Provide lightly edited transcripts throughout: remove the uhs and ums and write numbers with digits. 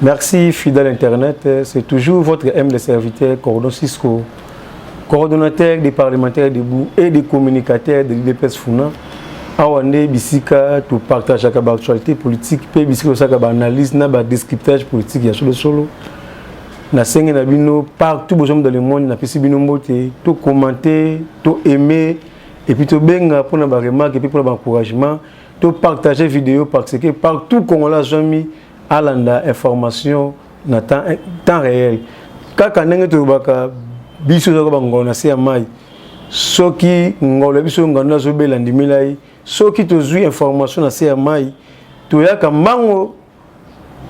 Merci, fidèle Internet. C'est toujours votre M de serviteur, Cordon Cisco, coordonnateur des parlementaires debout et des communicateurs de l'IDPS Funa. Awande bisika to partage l'actualité politique, pe bisika saka ba analyse na ba descriptage politique ya solo. Na sengi na bino partout besoin dans le monde na pesi bino mbote, to commenter, to aimer et puis to benga pour na ba remarque et puis pour na ba encouragement, to partager vidéo parce que partout Congolais jami alanda information na temps réel. Kaka ndenge to baka biso zo ba ngona se mai. Soki ngolo biso ngona zo belandi milai. Ceux qui te jouent information na CMI, tu as comme mango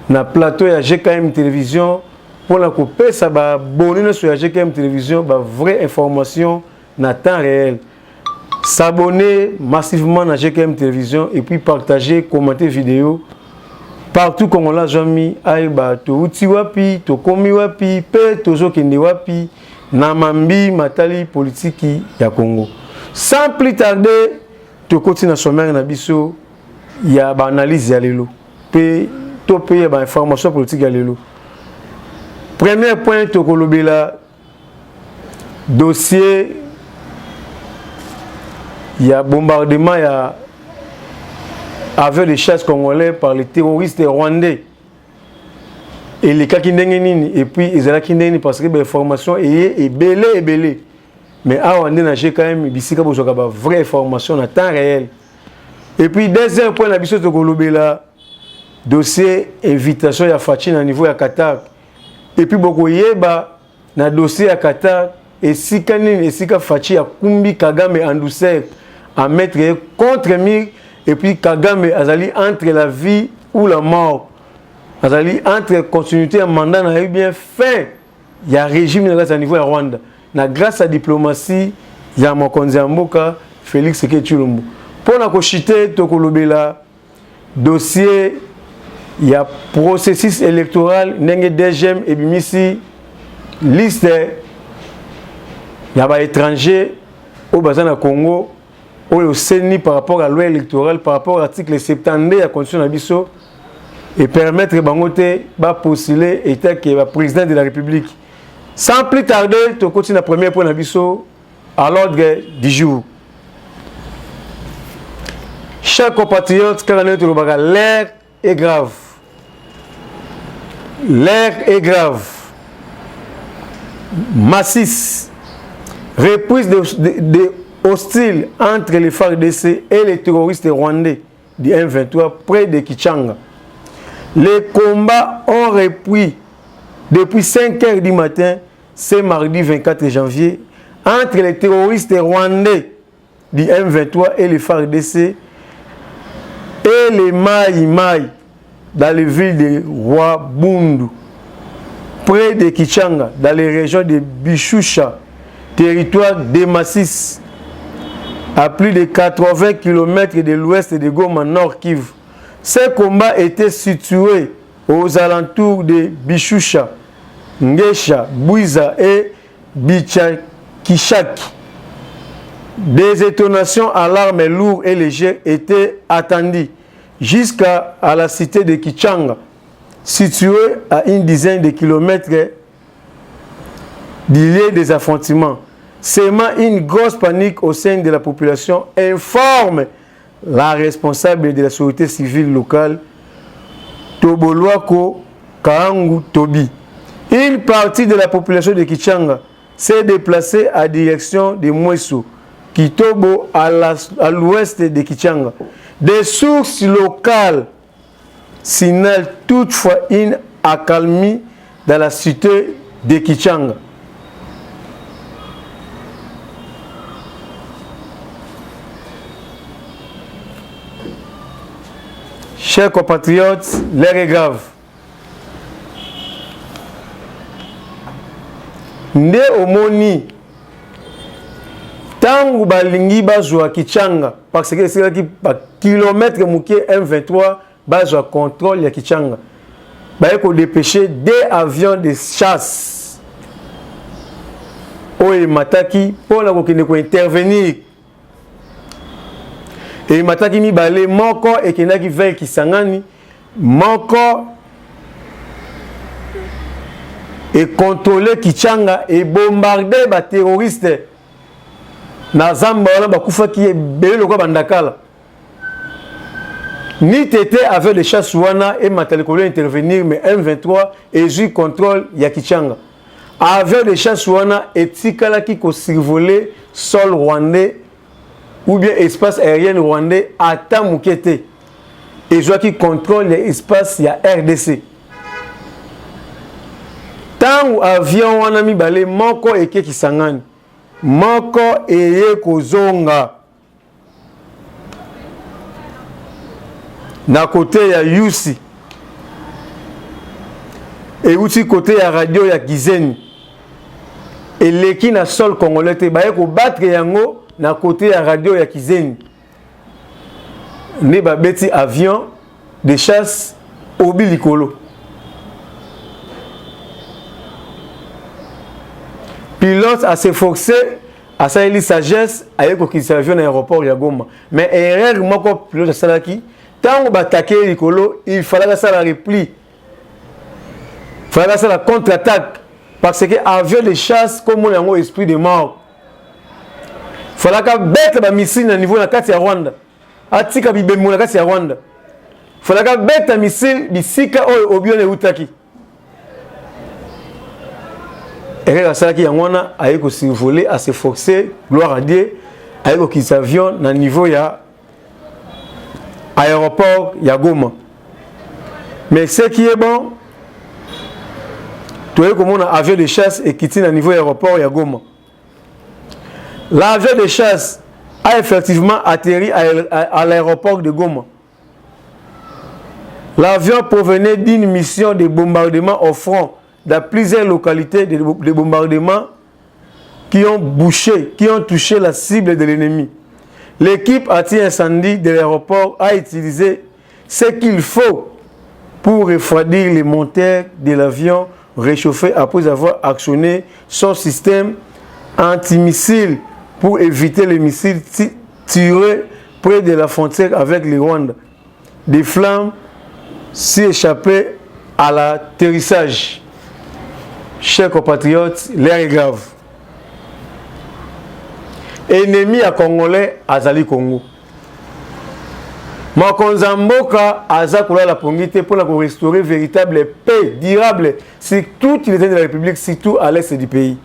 na plateau ya GKM télévision pour la couper ça va abonner sur la GKM télévision ba vraie information na temps réel. S'abonner massivement na GKM télévision et puis partager, commenter vidéo partout comme on l'a jamais ay ba to uti wapi, to komi wapi, pe tozo kende wapi na mambi matali politique ya Congo. Sans plus tarder to continue na sommaire na biso ya ba analyse ya lelo pe to pe ya ba information politique ya lelo. Premier point to kolobela dossier ya bombardement ya avion de chasse congolais par les terroristes rwandais et les kakindenge nini et puis ezala kindeni parce que ba information est belé. Mais on est dans GKM, bisika bozoka ba vraie information en temps réel. Et puis deuxième point la biso to kolobela dossier invitation ya Fachi na niveau ya Qatar. Et puis boko yeba na dossier ya Qatar et sika nini sika Fachi ya kumbi Kagame en douceur à mettre contre mur et puis Kagame azali entre la vie ou la mort. Azali entre continuité un mandat na bien fin. Il y a régime na niveau ya Rwanda. Na grâce à diplomatie ya mokonzi ya mboka Félix Tshisekedi Tshilombo pour na kochite to kolobela dossier ya processus électoral ndenge DGM ebimisi liste ya ba étranger au bazin na Congo au CENI par rapport à loi électorale par rapport à l'article 72 ya constitution na biso et permettre bangote ba postuler état que ba président de la République. Sans plus tarder, tu continues le premier point à l'ordre du jour. Chers compatriotes, l'air est grave. L'air est grave. Massif. Reprise de hostiles entre les FARDC et les terroristes rwandais du M23 près de Kichanga. Les combats ont repris depuis 5 h du matin, c'est mardi 24 janvier, entre les terroristes rwandais du M23 et les FARDC et les Maï dans les villes de Rwabundu, près de Kichanga, dans les régions de Bishusha, territoire de Massis, à plus de 80 km de l'ouest de Goma, Nord Kivu. Ces combats étaient situés aux alentours de Bishusha, Ngesha, Bouiza et Bichakishaki. Des détonations à l'armes lourdes et légères étaient attendues jusqu'à la cité de Kichanga, située à une dizaine de kilomètres du lieu des affrontements. Seulement une grosse panique au sein de la population informe la responsable de la sécurité civile locale, Toboluako Kaangu Tobi. Une partie de la population de Kichanga s'est déplacée à direction de Mweso, Kitobo à l'ouest de Kichanga. Des sources locales signalent toutefois une accalmie dans la cité de Kichanga. Chers compatriotes, l'air est grave. Nde omoni tangu balingi bazwa Kichanga parce que c'est qui par kilomètre mukie M23 bazwa contrôle ya Kichanga. Ba ko dépêcher des avions de chasse. Oye mataki pour la kokende ko intervenir. Et mataki mi balé moko et kenaki veille Kisangani moko et contrôler Kichanga et bombarder les terroristes. Na Zamba wana bakufa qui est belé le bandakala. Ni tété avec les chasses wana et Matalikolo intervenir mais M23 et ju contrôle ya Kichanga. Avec les chasses wana et Tikala qui ko survoler sol rwandais ou bien espace aérien rwandais à Tamukete. Et je qui contrôle l'espace ya RDC. Tant avion wana mi balé moko eke Kisangani. Moko eye kozonga na côté ya Yusi et outi côté ya radio ya Gizeni et leki na sol congolais te baye ko battre yango na côté ya radio ya Gizeni ne ba beti avion de chasse obilikolo pilote a s'efforcé à sa sagesse avec ko kisa avion à l'aéroport ya Goma mais erreur moko pilote salaki tant on attaquer likolo il fallait que ça la repli il fallait que ça la contre-attaque parce que avion de chasse comme on a un esprit de mort il fallait que bête ba missile na niveau na kati ya Rwanda atika bibembo na kati ya Rwanda il fallait que bête missile bisika oyo obione utaki. Et là, ça qui a ko survoler à se forcer, gloire à Dieu, avec qu'ils avions dans le niveau ya aéroport ya Goma. Mais ce qui est bon, tu vois comment on a avion de chasse et qui tient dans le niveau aéroport ya Goma. L'avion de chasse a effectivement atterri à l'aéroport de Goma. L'avion provenait d'une mission de bombardement au front dans plusieurs localités de bombardements qui ont bouché, qui ont touché la cible de l'ennemi. L'équipe anti-incendie de l'aéroport a utilisé ce qu'il faut pour refroidir les moteurs de l'avion réchauffé après avoir actionné son système anti-missile pour éviter les missiles tirés près de la frontière avec le Rwanda. Des flammes s'y échappaient à l'atterrissage. Chers compatriotes, l'air est grave. Ennemi à Congolais, Azali Congo. Makonzamboka, Azakoula la Pongite pour la restaurer véritable paix durable sur toute l'État de la République, surtout à l'est du pays.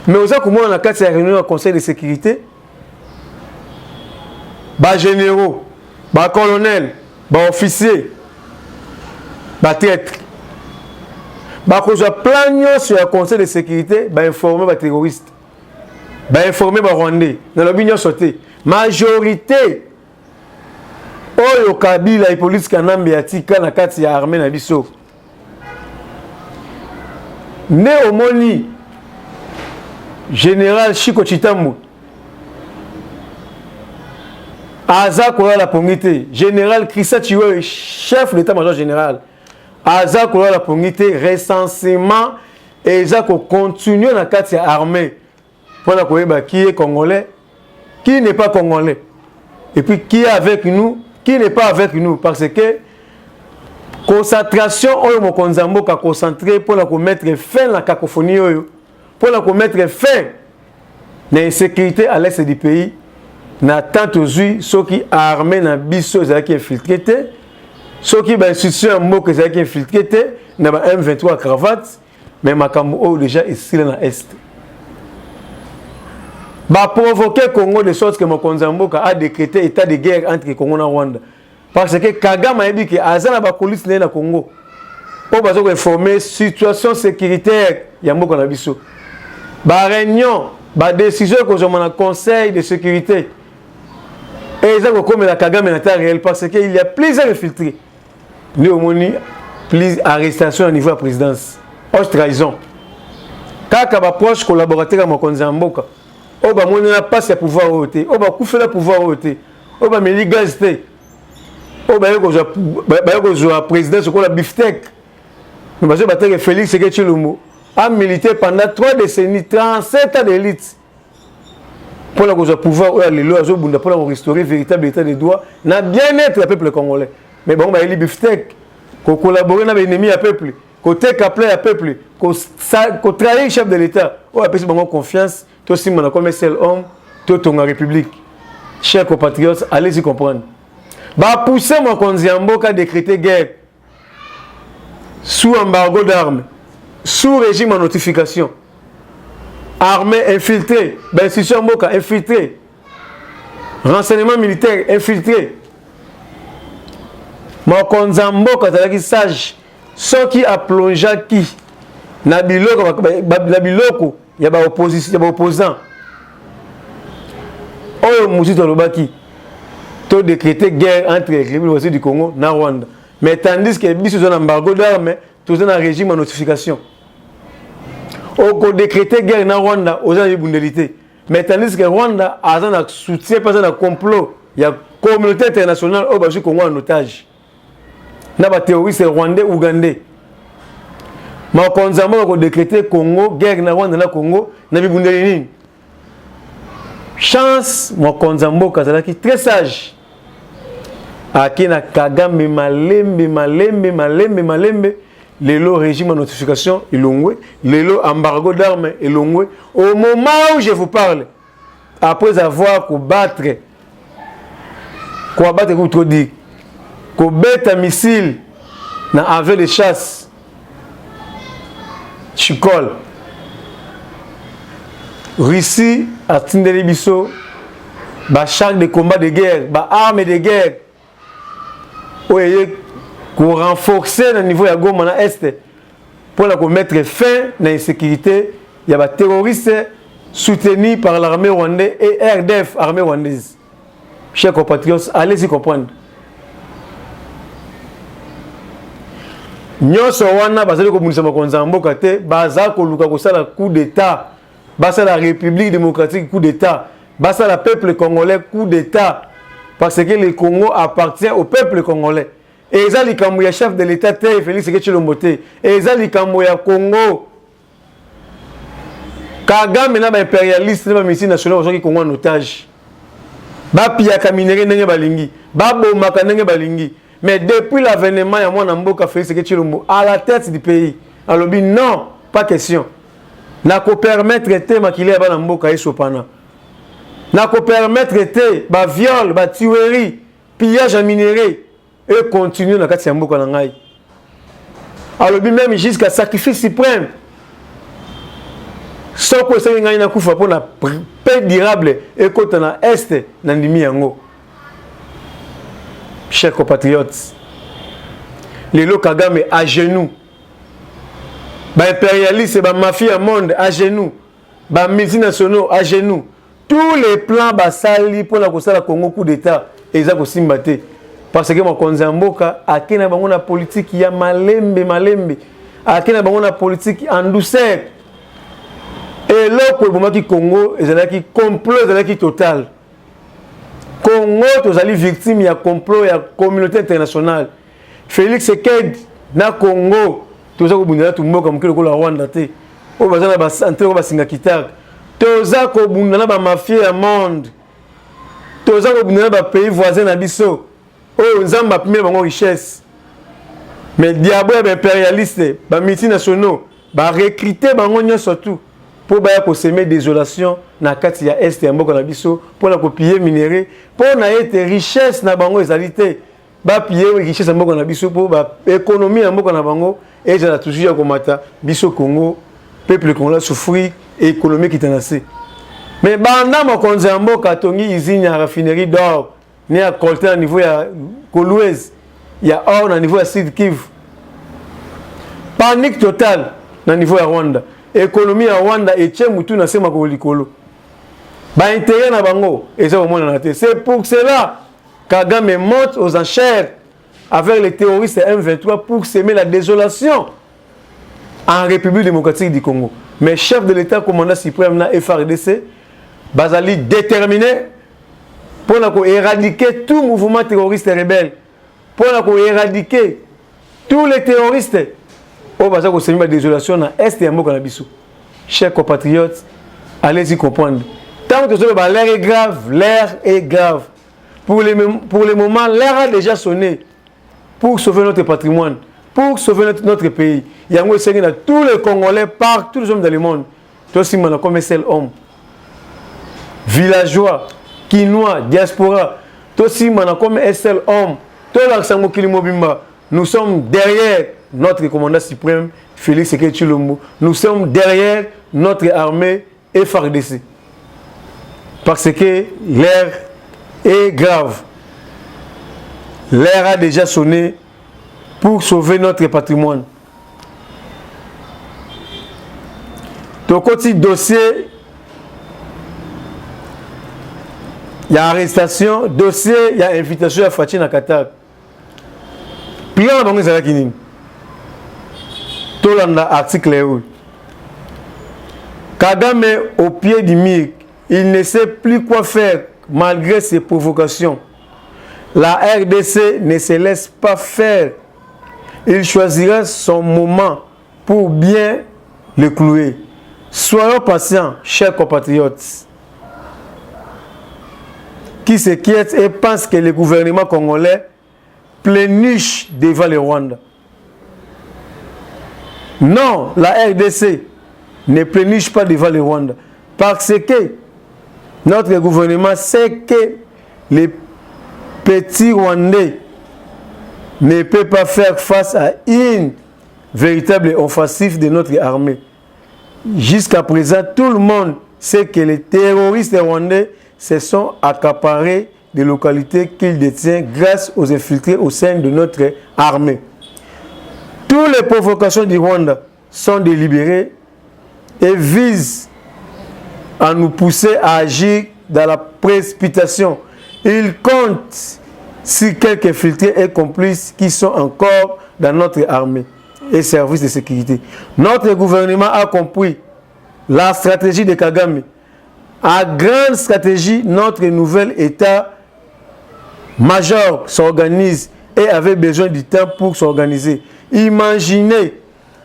Mais aux Akoumou, on a 4 réunions au Conseil de sécurité. Bas généraux, bas colonels, bas officiers, bas traîtres. Quand je plane sur le Conseil de sécurité, informer les terroristes, informer les Rwandais. Dans l'opinion sauté, majorité, Oyo Kabila et police Kanambe Atika na kati ya armée na biso. Néomoni, général Chiko Chitambu, Aza Kola la Pongite, général Krista Chiwe, chef de l'état-major général. Aza Kola la Pongite, recensement, et Aza ko continue na kati ya armée. Pour la Koyeba qui est congolais, qui n'est pas congolais. Et puis qui est avec nous, qui n'est pas avec nous. Parce que concentration, on est concentré pour la mettre fin à la cacophonie, pour la mettre fin à l'insécurité à l'est du pays. Na tant aujourd'hui, ceux qui armés na biso qui infiltrés, ceux qui ben institution mot que qui infiltrés, na M23 cravate, mais makambo déjà ici dans l'est. Va provoquer Congo de sorte que Mokonzamboka a décrété état de guerre entre Congo et Rwanda. Parce que Kagame a dit que Azana ba police na Congo. Pour bazo informer situation sécuritaire ya moko na biso. Ba réunion, ba décision que je m'en conseil de sécurité. Et ça comme la Kagame na réel parce qu'il y a plusieurs infiltrés. Léomoni, plus arrestation au niveau de la présidence. Haute trahison. Kaka ba proche collaborateur à Mokonzamboka. Oba mona passe à pouvoir ôter, oba couper le pouvoir ôter, oba me ligazité, oba yoko jo président sur la biftec. Nous avons battu Félix Sekechilumbu a milité pendant 3 décennies, 37 ans d'élite pour le pouvoir les lois pour restaurer véritable état de droit, n'a bien-être le peuple congolais. Mais bon, il y a biftec, qu'on collabore avec l'ennemi à peuple. côté qu'appelé à peuple, qu'on trahit le chef de l'État, on a besoin de confiance, tout si mon comme seul homme, tout ton République. Chers compatriotes, allez-y comprendre. Bah pousser mon Konziambo à décréter guerre sous embargo d'armes, sous régime en notification, armée infiltrée, institution Mboka infiltrée, renseignement militaire infiltré. Mon Konziambo qui sage, ceux qui a plongé qui na biloko, il y a des opposition, il y a des opposants. Oyo Moussi Tolobaki, to décréter guerre entre les Républiques du Congo et Rwanda. Mais tandis que bis un embargo d'armes, tout un régime en notification. On décréter guerre en Rwanda aux gens de bundélité. Mais tandis que Rwanda a un soutien pas un complot, il y a communauté internationale au Bashi Congo en otage. Na ba terroriste rwandais ougandais. Ma konzamo ko décréter Congo guerre na Rwanda na Congo na bundélini. Chance mon konzambo kazalaki très sage. Akina Kagame malembe lelo régime en notification ilongwe, lelo embargo d'armes ilongwe. Au moment où je vous parle, après avoir combattre contre dit combattre un missile dans avion de chasse Chikol, Russie a tindeli biso ba chars de combat de guerre, ba armes de guerre. Pour renforcer le niveau de Goma na Est, pour mettre fin à l'insécurité, il y a des terroristes soutenus par l'armée rwandaise et RDF, armée rwandaise. Chers compatriotes, allez-y comprendre. Nous sommes le coup d'État, la République démocratique coup d'État, le peuple congolais coup d'État. Parce que le Congo appartient au peuple congolais. Et ils ont le chef de l'État, Félix Tshilombo. Et ils ont le Congo. Kagame na ba impérialiste na ministre national au Congo en otage. Ba piyaka minéré ndenge balingi, ba bomaka ndenge balingi. Mais depuis l'avènement ya mwana mboka Félix Tshilombo à la tête du pays, alors non, pas question. Na ko permettre te makile ya bana mboka esopana. Na ko permettre te ba viol, ba tuerie, pillage à minerai et continuer na kati ya mboka na ngai. Alors même jusqu'à sacrifice suprême. Soko se ngai na kufa pour na paix durable et côté na est na ndimi yango. Chers compatriotes, les Kagame à genoux. Ba impérialistes, ba mafia monde à genoux. Ba multinationaux à genoux. Tous les plans basali pour la kosala Congo coup d'état eza ko simbate parce que mon konzamboka akena bango na politique ya malembe akena bango na politique en douceur et loko bomaki Congo ezalaki complot ezalaki total. Congo tozali victime ya complot ya communauté internationale. Félix Seked na Congo tozako bundela tumboka mokelo ko la Rwanda te o bazana ba santé ko basinga kitaka. Toza ko bundana ba mafia ya monde. Toza ko bundana ba pays voisins na biso. Oh nzamba premier bango richesse. Mais diabo ya impérialiste, ba multinationaux, ba recruter bango nyonso tout pour ba ko semer désolation na kati ya est ya mboka na biso pour la copier minerai, pour na ete richesse na bango ezalité. Ba piller richesse na mboka na biso pour ba économie na mboka na bango et ça toujours ya komata biso Congo, peuple congolais souffrir économique qui tenacé. Mais banda mo konzambo katongi usine ya raffinerie d'or ni à colter au niveau ya Kolwezi, il y a or au niveau ya Sud Kivu. Panique totale au niveau ya Rwanda. Économie ya Rwanda et tche mutu na sema ko likolo. Ba intérêt na bango et ça au monde na té. C'est pour cela Kagame monte aux enchères avec les terroristes M23 pour semer la désolation en République démocratique du Congo. Mais chef de l'État, commandant suprême na FARDC, Bazali déterminé pour éradiquer tout mouvement terroriste rebelle, pour éradiquer tous les terroristes. Au Bazali ko semer la désolation dans Est et Mboka na biso. Chers compatriotes, allez-y comprendre. Tant que l'air est grave, l'air est grave. Pour le moment, l'air a déjà sonné pour sauver notre patrimoine, pour sauver notre pays. Il y a tous les Congolais, partout les hommes dans le monde. Toi aussi, on a comme un seul homme. Villageois, Quinois, diaspora. Toi aussi, on a comme un seul homme. Nous sommes derrière notre commandant suprême, Félix Tshisekedi Tshilombo. Nous sommes derrière notre armée FARDC. Parce que l'heure est grave. L'heure a déjà sonné pour sauver notre patrimoine. Donc, côté dossier, il y a arrestation, dossier, il y a invitation à Fachi na Qatar. Plan dans les Alakinin. Tout l'article. Kagame au pied du mur, il ne sait plus quoi faire malgré ses provocations. La RDC ne se laisse pas faire. Il choisira son moment pour bien le clouer. Soyons patients, chers compatriotes, qui s'inquiètent et pensent que le gouvernement congolais pléniche devant le Rwanda. Non, la RDC ne pléniche pas devant le Rwanda. Parce que notre gouvernement sait que les petits Rwandais ne peuvent pas faire face à une véritable offensive de notre armée. Jusqu'à présent, tout le monde sait que les terroristes rwandais se sont accaparés des localités qu'ils détiennent grâce aux infiltrés au sein de notre armée. Toutes les provocations du Rwanda sont délibérées et visent à nous pousser à agir dans la précipitation. Ils comptent sur quelques infiltrés et complices qui sont encore dans notre armée et services de sécurité. Notre gouvernement a compris la stratégie de Kagame. À grande stratégie, notre nouvel État-major s'organise et avait besoin du temps pour s'organiser. Imaginez,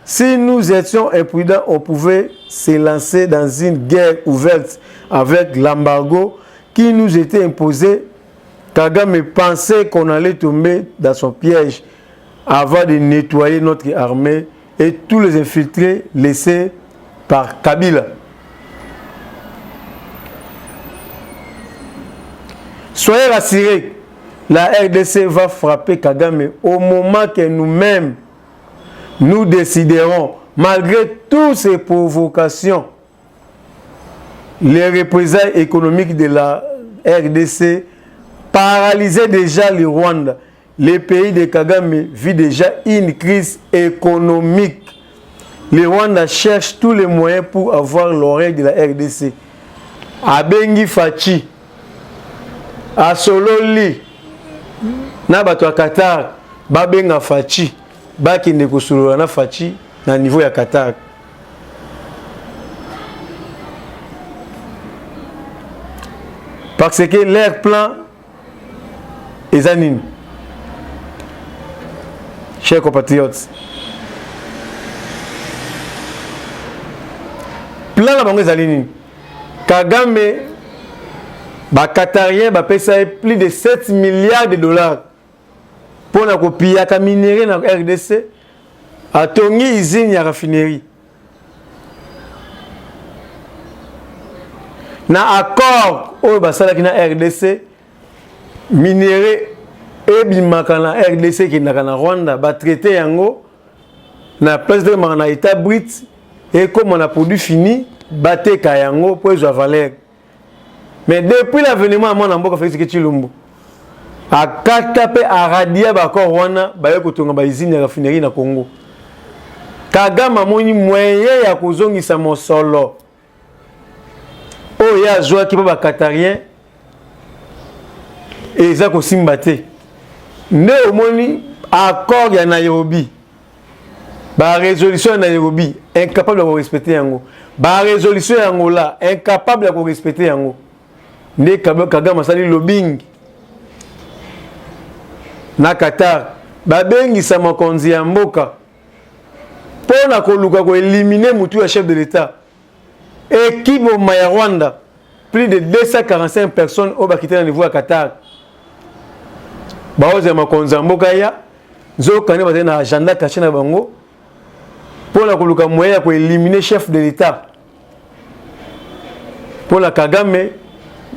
si nous étions imprudents, on pouvait se lancer dans une guerre ouverte avec l'embargo qui nous était imposé. Kagame pensait qu'on allait tomber dans son piège avant de nettoyer notre armée et tous les infiltrés laissés par Kabila. Soyez rassurés, la RDC va frapper Kagame au moment que nous-mêmes nous déciderons, malgré toutes ces provocations, les représailles économiques de la RDC paralysaient déjà le Rwanda. Le pays de Kagame vit déjà une crise économique. Le Rwanda cherche tous les moyens pour avoir l'oreille de la RDC. Abengi Fachi, à Sololi, Nabato à Qatar, Babenga Fachi, Bakinde Kosulana Fachi, na niveau ya Qatar. Parce que leur plan est anime. Chers compatriotes, plan la bango ezalini. Kagame ba Qatarien ba pesa plus de 7 milliards de dollars pour la copie à minerai na RDC a tongi usine ya raffinerie. Na accord au basala ki na RDC minerai et bimaka na RDC qui na Rwanda ba traité yango na place de na état brut et comme on a produit fini baté kayango pour jouer valeur. Mais depuis l'avènement à mon amboka Félix Tshisekedi Tshilombo a katape a radia ba ko wana ba yokotonga ba usine ya raffinerie na Congo. Kagame amoni moyen ya kozongisa mosolo oyo ya joa ki ba Qatarien et za ko simba te. Ne omoni accord ya Nairobi. Ba résolution ya Nairobi incapable de respecter yango. Ba résolution ya Angola incapable de respecter yango. Ne Kagame asali lobbying na Qatar ba bengi sa makonzi ya mboka pona koluka ko éliminer mutu ya chef de l'État. Équipe ya Rwanda plus de 245 personnes au bakité na niveau ya Qatar. Ba oze makonzi ya mboka ya Nzokani bazali na agenda caché na bango pour la koluka moyen pour éliminer chef de l'État. Pour la Kagame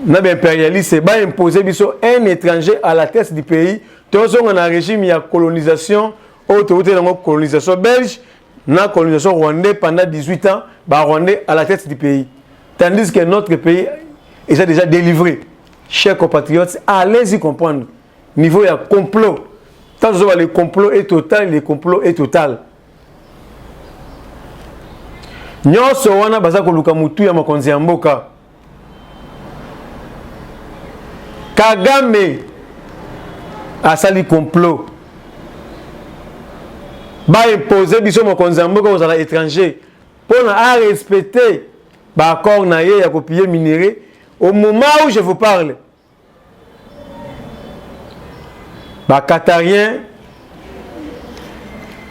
na impérialiste ba imposer biso un étranger à la tête du pays. Tous on a un régime il y a colonisation autorité de la colonisation belge na colonisation rwandais pendant 18 ans ba rwandais à la tête du pays. Tandis que notre pays est déjà délivré. Chers compatriotes, allez-y comprendre. Niveau il y a complot. Tant que le complot est total, le complot est total. Nyonso wana baza koluka mutu ya makonzi ya mboka. Kagame asali complot. Ba imposer biso makonzi ya mboka aux étrangers pour na respecter ba accord na ye ya copier minerai au moment où je vous parle. Ba Qatarien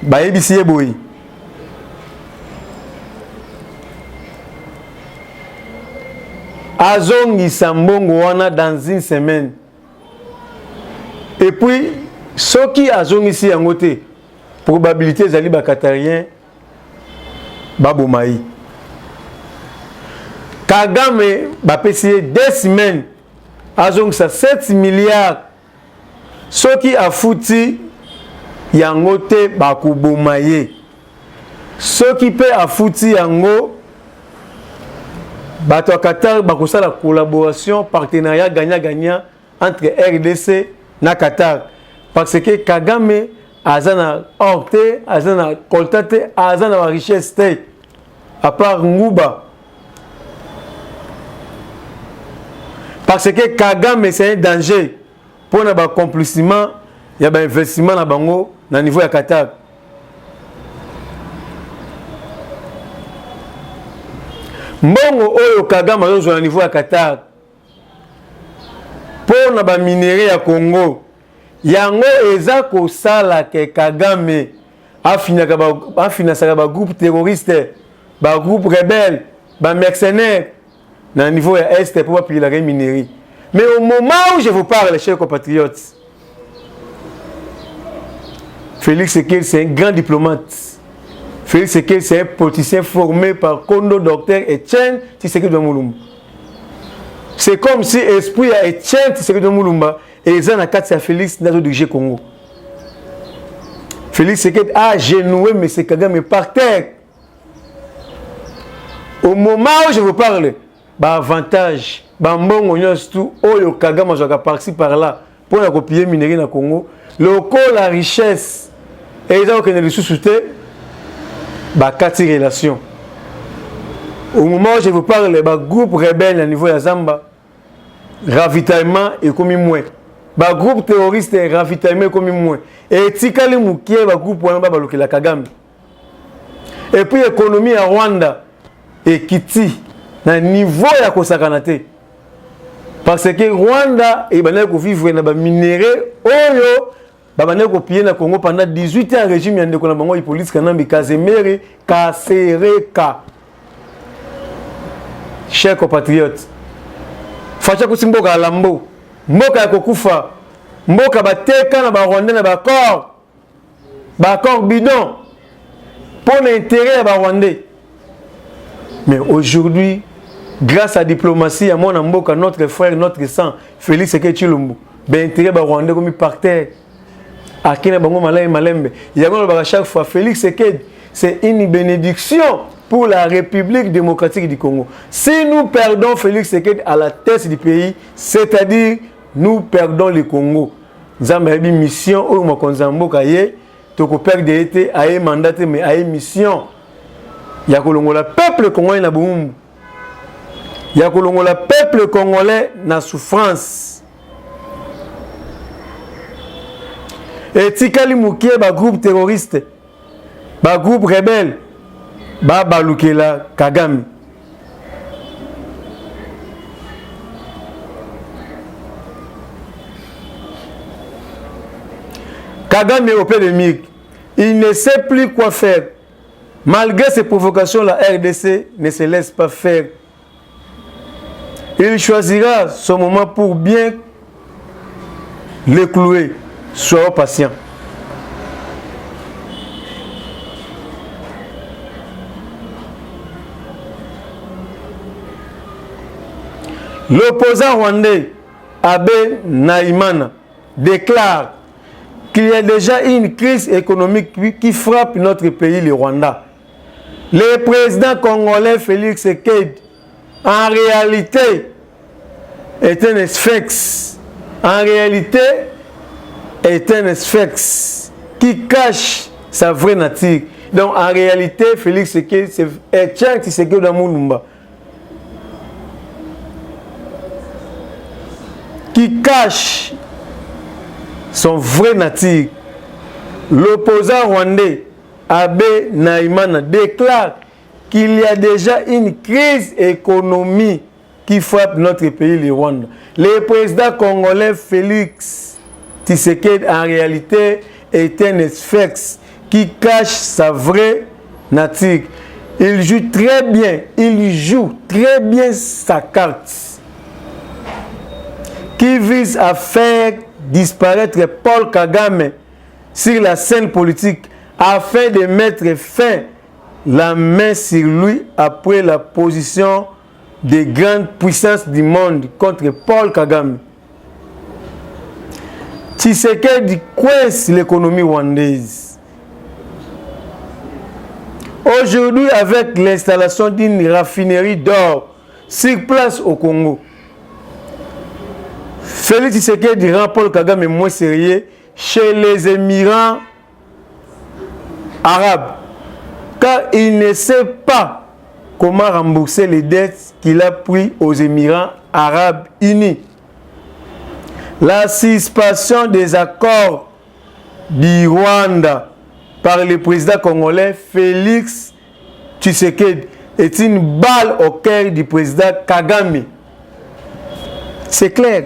ba yebisi boyi. Azongi sambongo wana dans une semaine. Et puis ceux qui azongi si yangote probabilité zali ba Qatarien ba bomayi. Kagame ba pesier 2 semaines azongi sa 7 milliards. Ceux qui a fouti yangote ba kubomaye. Ceux qui peut a fouti yango bato à Qatar bakosa la collaboration partenariat gagnant-gagnant entre RDC na Qatar parce que Kagame azana orte azana koltate azana richesse te à part Nguba parce que Kagame c'est un danger pour na ba complicitement ya ba investissement na bango na niveau ya Qatar. Mbongo oyo Kagame azo na niveau ya Qatar pour na ba minerai ya Congo yango eza ko sala ke Kagame afinaka ba groupe terroriste ba groupe rebelle ba mercenaires na niveau ya Est pour appuyer la minerai. Mais au moment où je vous parle, chers compatriotes, Félix Tshisekedi c'est un grand diplomate. Félix Tshisekedi c'est un politicien formé par Kondo Docteur Etienne Tshisekedi de Mulumba. C'est comme si esprit à Etienne Tshisekedi de Mulumba et ils ont à Félix dans le Congo. Félix Tshisekedi a genoué M. Kagame par terre. Au moment où je vous parle, bah avantage, bah mbongo tout, oyo Kagame a par-ci par-là pour la copier minerai na Congo. Le la richesse et ils ont que les sous-soutés. Bah 4 relations. Au moment où je vous parle, le groupe rebelle à niveau de Zamba, ravitaillement est comme moins. Le groupe terroriste ravitaillement est comme moins. Et Tikali Moukie, le groupe Wamba la Kagame. Et puis l'économie à Rwanda et Kiti, na niveau ya kosakanate. Parce que Rwanda et banal ko vivre na ba minerai oyo babane ko pied na Congo pendant 18 ans régime yande ko na bango police kanambi Kazemere Kasereka. Chers compatriotes, facha ko simboka lambo mboka ya kokufa mboka bateka na ba Rwandais na ba corps bidon pour l'intérêt ya ba Rwandais. Mais aujourd'hui, grâce à la diplomatie, à mon mboka, notre frère, notre sang, Félix Tshisekedi Tshilombo, ben intérêt ba Rwandais comme par terre. Akina bango malembe. Il y a chaque fois Félix Tshisekedi, c'est une bénédiction pour la République démocratique du Congo. Si nous perdons Félix Tshisekedi à la tête du pays, c'est-à-dire nous perdons le Congo. Nous avons une mission où nous avons perdre été à un mandat mais à une mission. Il y a le peuple congolais na boum. Il y a le peuple congolais na souffrance. Et Tikali Moukie ba groupe terroriste, ba groupe rebelle, ba balukela Kagame. Kagame est au pédémique. Il ne sait plus quoi faire. Malgré ces provocations, la RDC ne se laisse pas faire. Il choisira son moment pour bien le clouer. Soyons patients. L'opposant rwandais Abe Naïmana déclare qu'il y a déjà une crise économique qui frappe notre pays, le Rwanda. Le président congolais Félix Tshisekedi, en réalité, est un sphinx. En réalité, est un sphinx qui cache sa vraie nature. Donc, en réalité, Félix Tshisekedi est un Tshisekedi d'Amoulumba. Qui cache son vrai nature. L'opposant rwandais Abe Naïmana déclare qu'il y a déjà une crise économique qui frappe notre pays, le Rwanda. Le président congolais Félix Tshisekedi, en réalité, est un sphinx qui cache sa vraie nature. Il joue très bien sa carte, qui vise à faire disparaître Paul Kagame sur la scène politique afin de mettre fin la main sur lui après la position des grandes puissances du monde contre Paul Kagame. Tshisekedi coince l'économie rwandaise. Aujourd'hui, avec l'installation d'une raffinerie d'or sur place au Congo, Félix Tshisekedi rend Paul Kagame moins sérieux chez les Émirats arabes, car il ne sait pas comment rembourser les dettes qu'il a prises aux Émirats arabes unis. La suspension des accords du Rwanda par le président congolais Félix Tshisekedi est une balle au cœur du président Kagame. C'est clair.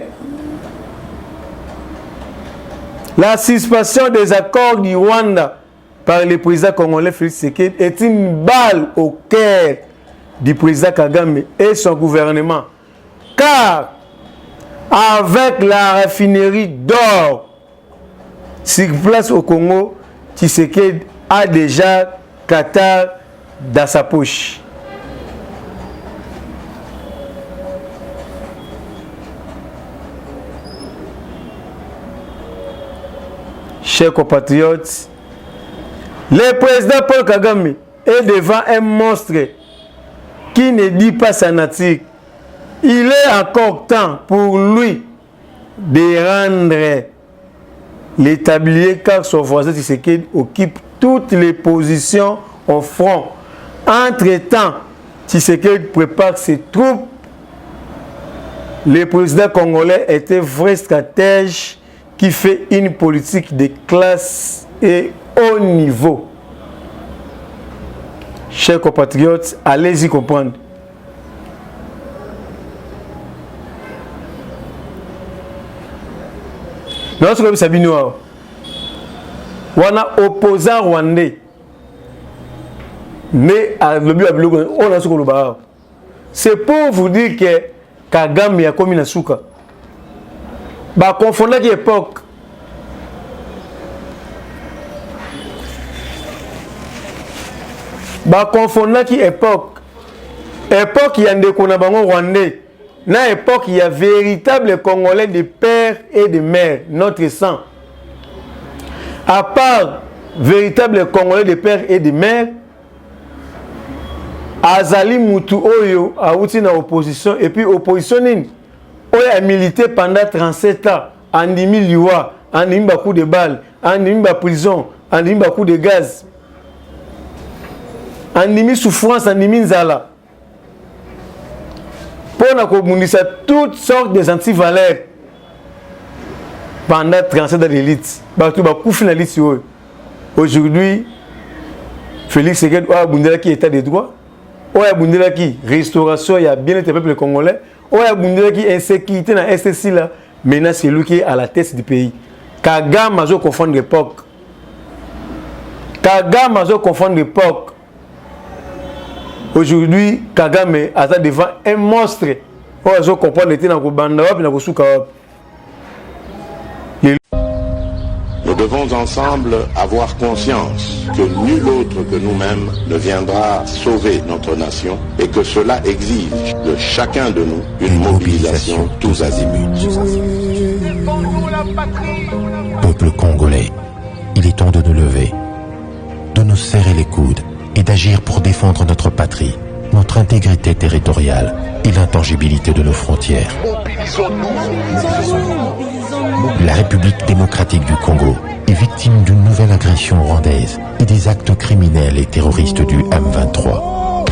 La suspension des accords du Rwanda par le président congolais Félix Tshisekedi est une balle au cœur du président Kagame et son gouvernement. Car avec la raffinerie d'or sur place au Congo, Tshisekedi a déjà Qatar dans sa poche. Chers compatriotes, le président Paul Kagame est devant un monstre qui ne dit pas sa nature. Il est encore temps pour lui de rendre les tabliers car son voisin Tshisekedi occupe toutes les positions au front. Entre-temps, Tshisekedi prépare ses troupes. Le président congolais est un vrai stratège qui fait une politique de classe et haut niveau. Chers compatriotes, allez-y comprendre. Notre Sabinois, on a opposant rwandais, mais on a ce qu'on a. C'est pour vous dire que Kagame a commis la souka. Bah confondre qui époque. Bah confondre qui époque. Époque il y a des konabango rwandais. Na époque il y a véritable Congolais de père et de mère, notre sang. À part véritable Congolais de père et de mère, Azali Mutu Oyo a outi na opposition et puis opposition nini. Oyo a milité pendant 37 ans, en dimi liwa, en dimi coup de balles, en dimi prison, en dimi coup de gaz, en dimi souffrance, en dimi nzala. Pour communiquer toutes sortes de antivaleurs pendant 37 ans d'élite. Aujourd'hui, Félix Tshisekedi a abondé qui état de droit, a abondé qui restauration, il y a bien été peuple congolais, a abondé qui insécurité dans SSI là, maintenant c'est lui qui est à la tête du pays. Kagame a confondre l'époque. Kagame a confondre l'époque. Aujourd'hui, Kagame est devant un monstre. Nous devons devons ensemble avoir conscience que nul autre que nous-mêmes ne viendra sauver notre nation et que cela exige de chacun de nous une mobilisation tous azimuts. Peuple congolais, il est temps de nous lever, de nous serrer les coudes et d'agir pour défendre notre patrie, notre intégrité territoriale et l'intangibilité de nos frontières. La République démocratique du Congo est victime d'une nouvelle agression rwandaise et des actes criminels et terroristes du M23.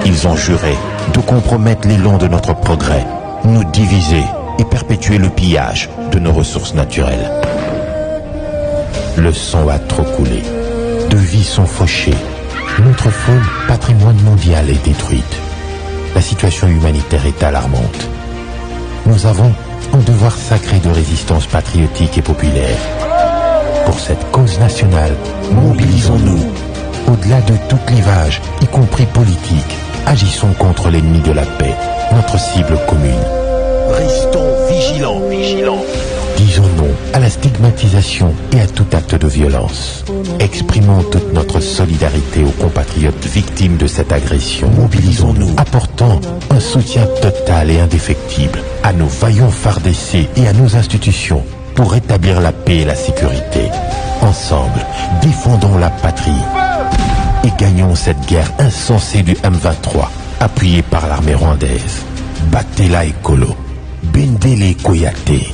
Ils ont juré de compromettre l'élan de notre progrès, nous diviser et perpétuer le pillage de nos ressources naturelles. Le sang a trop coulé, de vies sont fauchées, notre faune, patrimoine mondial, est détruite. La situation humanitaire est alarmante. Nous avons un devoir sacré de résistance patriotique et populaire. Pour cette cause nationale, mobilisons-nous. Au-delà de tout clivage, y compris politique, agissons contre l'ennemi de la paix, notre cible commune. Restons vigilants. Disons non à la stigmatisation et à tout acte de violence. Exprimons toute notre solidarité aux compatriotes victimes de cette agression. Mobilisons-nous, apportant un soutien total et indéfectible à nos vaillants FARDC et à nos institutions pour rétablir la paix et la sécurité. Ensemble, défendons la patrie et gagnons cette guerre insensée du M23, appuyée par l'armée rwandaise. Battez-la Ekolo, Bendele Koyate.